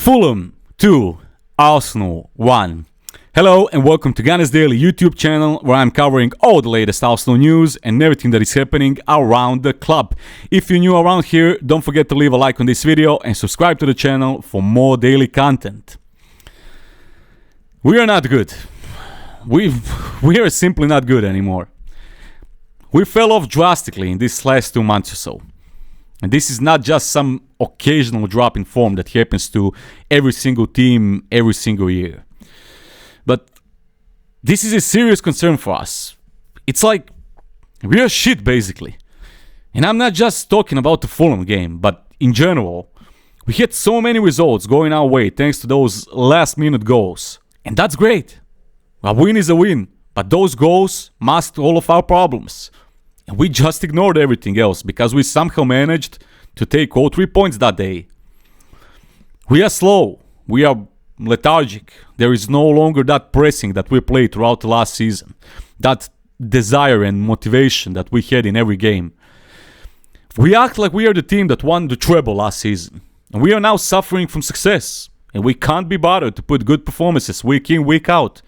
Fulham 2, Arsenal 1. Hello and welcome to Gunners Daily YouTube channel, where I'm covering all the latest Arsenal news and everything that is happening around the club. If you're new around here, don't forget to leave a like on this video and subscribe to the channel for more daily content. We are not good. We are simply not good anymore. We fell off drastically in these last 2 months or so. And this is not just some occasional drop in form that happens to every single team every single year. But this is a serious concern for us. It's like we are shit, basically. And I'm not just talking about the Fulham game, but in general. We had so many results going our way thanks to those last-minute goals. And that's great. A win is a win. But those goals masked all of our problems. And we just ignored everything else because we somehow managed to take all 3 points that day. We are slow. We are lethargic. There is no longer that pressing that we played throughout the last season. That desire and motivation that we had in every game. We act like we are the team that won the treble last season. And we are now suffering from success. And we can't be bothered to put good performances week in, week out.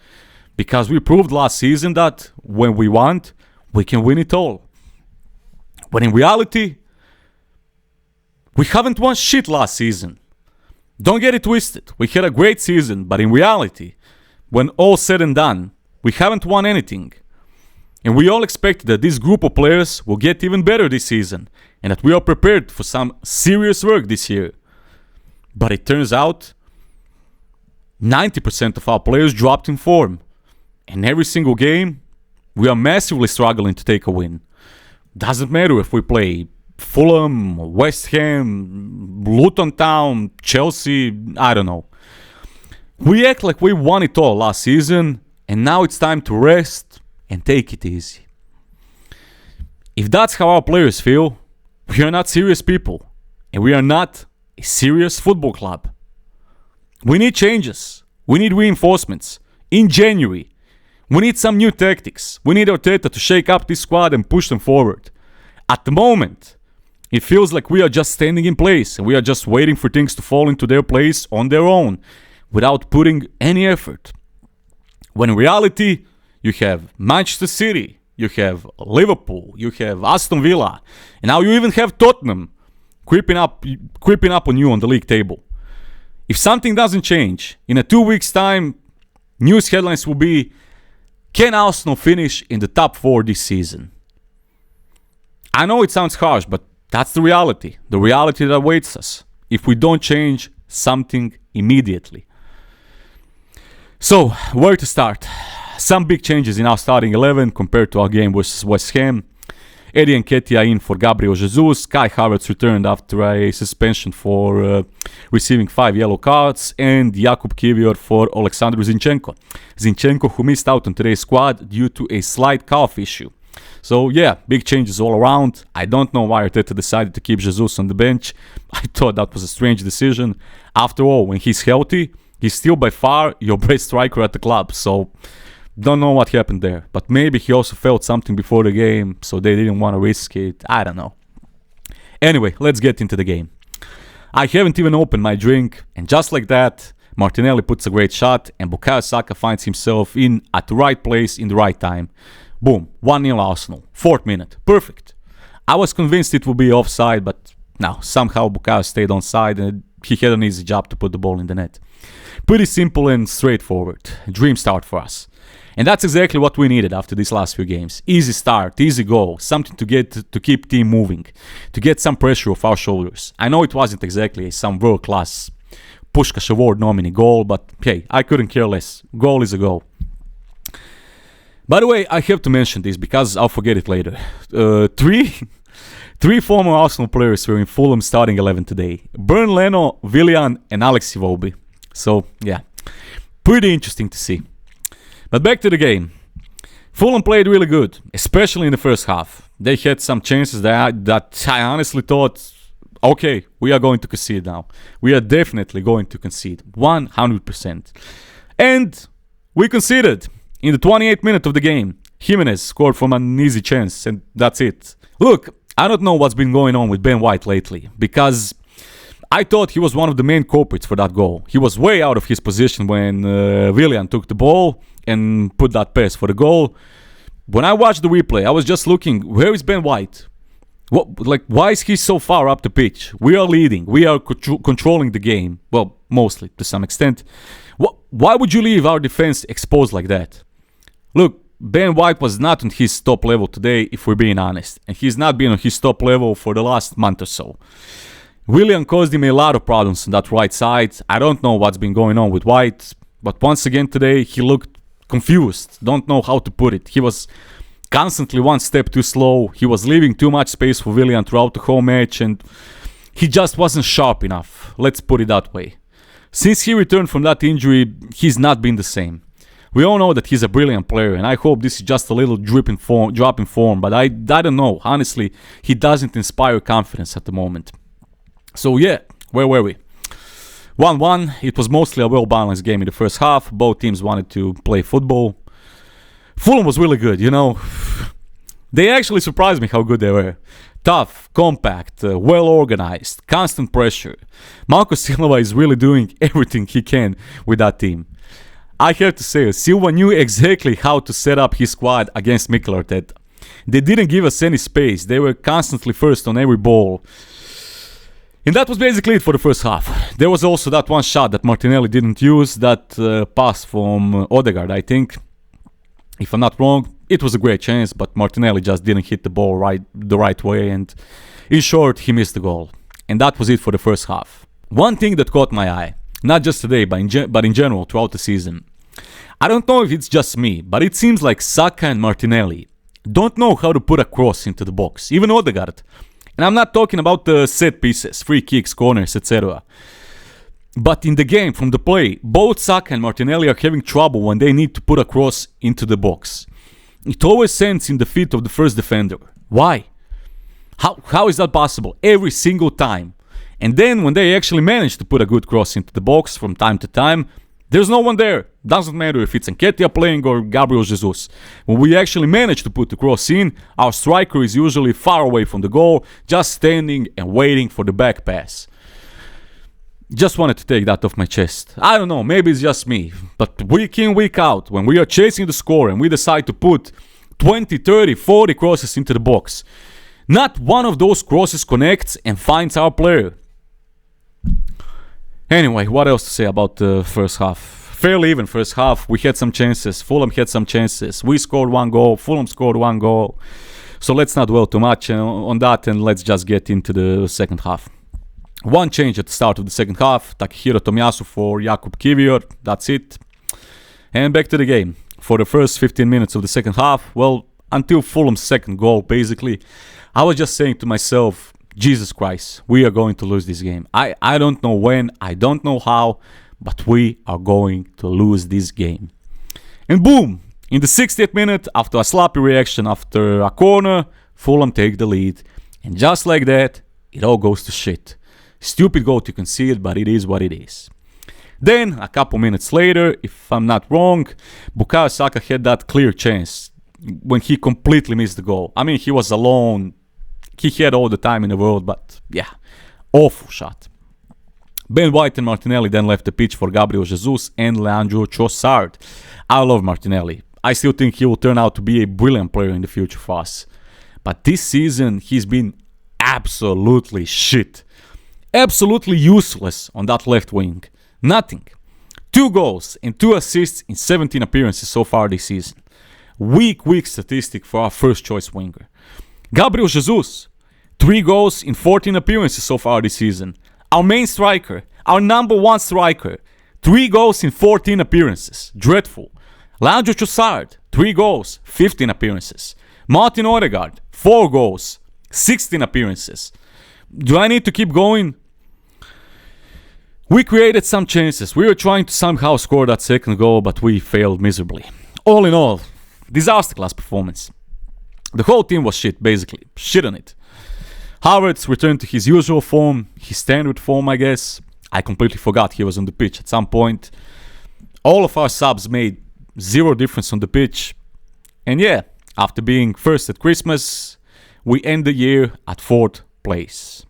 Because we proved last season that when we want, we can win it all. But in reality, we haven't won shit last season. Don't get it twisted. We had a great season, but in reality, when all said and done, we haven't won anything. And we all expected that this group of players will get even better this season, and that we are prepared for some serious work this year. But it turns out, 90% of our players dropped in form. And every single game, we are massively struggling to take a win. Doesn't matter if we play Fulham, West Ham, Luton Town, Chelsea, I don't know. We act like we won it all last season, and now it's time to rest and take it easy. If that's how our players feel, we are not serious people, and we are not a serious football club. We need changes. We need reinforcements. In January, we need some new tactics. We need Arteta to shake up this squad and push them forward. At the moment, it feels like we are just standing in place and we are just waiting for things to fall into their place on their own without putting any effort. When in reality, you have Manchester City, you have Liverpool, you have Aston Villa, and now you even have Tottenham creeping up on you on the league table. If something doesn't change, in a 2 weeks' time, news headlines will be, can Arsenal finish in the top 4 this season? I know it sounds harsh, but that's the reality that awaits us if we don't change something immediately. So, where to start? Some big changes in our starting 11 compared to our game versus West Ham. Eddie Nketiah in for Gabriel Jesus. Kai Havertz returned after a suspension for receiving 5 yellow cards. And Jakub Kiwior for Alexander Zinchenko. Zinchenko, who missed out on today's squad due to a slight calf issue. So yeah, big changes all around. I don't know why Arteta decided to keep Jesus on the bench. I thought that was a strange decision. After all, when he's healthy, he's still by far your best striker at the club. So don't know what happened there. But maybe he also felt something before the game, so they didn't want to risk it. I don't know. Anyway, let's get into the game. I haven't even opened my drink, and just like that, Martinelli puts a great shot, and Bukayo Saka finds himself in at the right place in the right time. Boom, 1-0 Arsenal, 4th minute, perfect. I was convinced it would be offside, but no, somehow Bukayo stayed onside and he had an easy job to put the ball in the net. Pretty simple and straightforward, dream start for us. And that's exactly what we needed after these last few games. Easy start, easy goal, something to keep team moving, to get some pressure off our shoulders. I know it wasn't exactly some world-class Puskás Award nominee goal, but hey, I couldn't care less. Goal is a goal. By the way, I have to mention this because I'll forget it later. Three former Arsenal players were in Fulham starting 11 today. Bernd Leno, Willian, and Alex Iwobi. So, yeah, pretty interesting to see. But back to the game. Fulham played really good, especially in the first half. They had some chances that I honestly thought, okay, we are going to concede now. We are definitely going to concede, 100%. And we conceded. In the 28th minute of the game, Jimenez scored from an easy chance, and that's it. Look, I don't know what's been going on with Ben White lately, because I thought he was one of the main culprits for that goal. He was way out of his position when Willian took the ball and put that pass for the goal. When I watched the replay, I was just looking, where is Ben White? Why is he so far up the pitch? We are leading. We are controlling the game. Well, mostly, to some extent. Why would you leave our defense exposed like that? Look, Ben White was not on his top level today, if we're being honest. And he's not been on his top level for the last month or so. Willian caused him a lot of problems on that right side. I don't know what's been going on with White. But once again today, he looked confused. Don't know how to put it. He was constantly one step too slow. He was leaving too much space for Willian throughout the whole match. And he just wasn't sharp enough. Let's put it that way. Since he returned from that injury, he's not been the same. We all know that he's a brilliant player, and I hope this is just a little drop in form, but I don't know. Honestly, he doesn't inspire confidence at the moment. So yeah, where were we? 1-1. It was mostly a well-balanced game in the first half. Both teams wanted to play football. Fulham was really good, you know. They actually surprised me how good they were. Tough, compact, well-organized, constant pressure. Marco Silva is really doing everything he can with that team. I have to say, Silva knew exactly how to set up his squad against Mikel Arteta. They didn't give us any space. They were constantly first on every ball. And that was basically it for the first half. There was also that one shot that Martinelli didn't use, that pass from Odegaard, I think. If I'm not wrong, it was a great chance, but Martinelli just didn't hit the ball the right way, and in short, he missed the goal. And that was it for the first half. One thing that caught my eye, not just today, but in general throughout the season. I don't know if it's just me, but it seems like Saka and Martinelli don't know how to put a cross into the box, even Odegaard. And I'm not talking about the set pieces, free kicks, corners, etc. But in the game, from the play, both Saka and Martinelli are having trouble when they need to put a cross into the box. It always ends in the feet of the first defender. Why? How is that possible? Every single time. And then when they actually manage to put a good cross into the box from time to time, there's no one there. Doesn't matter if it's Nketiah playing or Gabriel Jesus. When we actually manage to put the cross in, our striker is usually far away from the goal, just standing and waiting for the back pass. Just wanted to take that off my chest. I don't know, maybe it's just me, but week in, week out, when we are chasing the score and we decide to put 20, 30, 40 crosses into the box, not one of those crosses connects and finds our player. Anyway, what else to say about the first half? Fairly even first half. We had some chances. Fulham had some chances. We scored one goal. Fulham scored one goal. So let's not dwell too much on that, and let's just get into the second half. One change at the start of the second half. Takehiro Tomiyasu for Jakub Kivior. That's it. And back to the game. For the first 15 minutes of the second half, well, until Fulham's second goal, basically, I was just saying to myself, Jesus Christ, we are going to lose this game. I don't know when, I don't know how, but we are going to lose this game. And boom! In the 60th minute, after a sloppy reaction after a corner, Fulham take the lead. And just like that, it all goes to shit. Stupid goal to concede, but it is what it is. Then, a couple minutes later, if I'm not wrong, Bukayo Saka had that clear chance when he completely missed the goal. I mean, he was alone. He had all the time in the world, but yeah, awful shot. Ben White and Martinelli then left the pitch for Gabriel Jesus and Leandro Trossard. I love Martinelli. I still think he will turn out to be a brilliant player in the future for us. But this season, he's been absolutely shit. Absolutely useless on that left wing. Nothing. 2 goals and 2 assists in 17 appearances so far this season. Weak statistic for our first choice winger. Gabriel Jesus, 3 goals in 14 appearances so far this season. Our main striker, our number 1 striker, 3 goals in 14 appearances. Dreadful. Leandro Trossard, 3 goals, 15 appearances. Martin Odegaard, 4 goals, 16 appearances. Do I need to keep going? We created some chances. We were trying to somehow score that second goal, but we failed miserably. All in all, disaster class performance. The whole team was shit, basically. Shit on it. Havertz returned to his usual form, his standard form, I guess. I completely forgot he was on the pitch at some point. All of our subs made 0 difference on the pitch. And yeah, after being first at Christmas, we end the year at 4th place.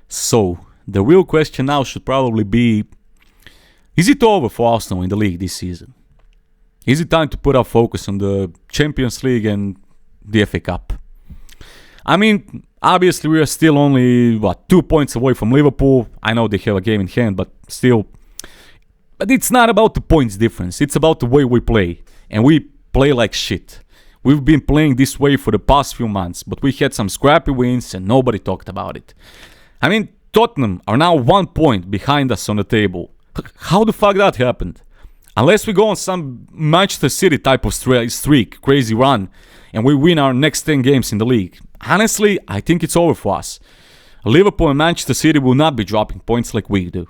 So, the real question now should probably be, is it over for Arsenal in the league this season? Is it time to put our focus on the Champions League and the FA Cup? I mean, obviously we are still only, 2 points away from Liverpool. I know they have a game in hand, but still. But it's not about the points difference. It's about the way we play. And we play like shit. We've been playing this way for the past few months, but we had some scrappy wins and nobody talked about it. I mean, Tottenham are now 1 point behind us on the table. How the fuck that happened? Unless we go on some Manchester City type of streak, crazy run, and we win our next 10 games in the league. Honestly, I think it's over for us. Liverpool and Manchester City will not be dropping points like we do.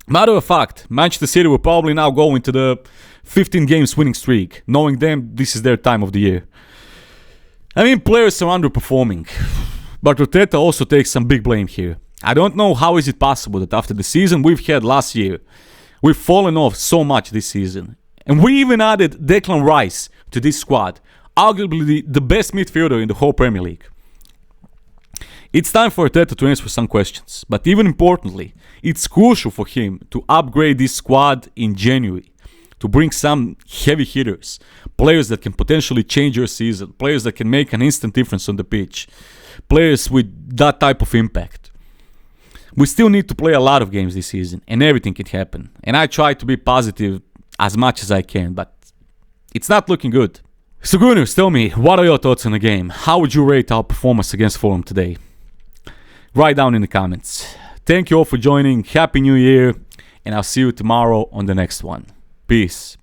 Matter of fact, Manchester City will probably now go into the 15 games winning streak, knowing them this is their time of the year. I mean, players are underperforming, but Arteta also takes some big blame here. I don't know how is it possible that after the season we've had last year, we've fallen off so much this season. And we even added Declan Rice to this squad, arguably the best midfielder in the whole Premier League. It's time for Arteta to answer some questions, but even importantly, it's crucial for him to upgrade this squad in January, to bring some heavy hitters, players that can potentially change your season, players that can make an instant difference on the pitch, players with that type of impact. We still need to play a lot of games this season, and everything can happen. And I try to be positive as much as I can, but it's not looking good. So Gunners, tell me, what are your thoughts on the game? How would you rate our performance against Fulham today? Write down in the comments. Thank you all for joining. Happy New Year, and I'll see you tomorrow on the next one. Peace.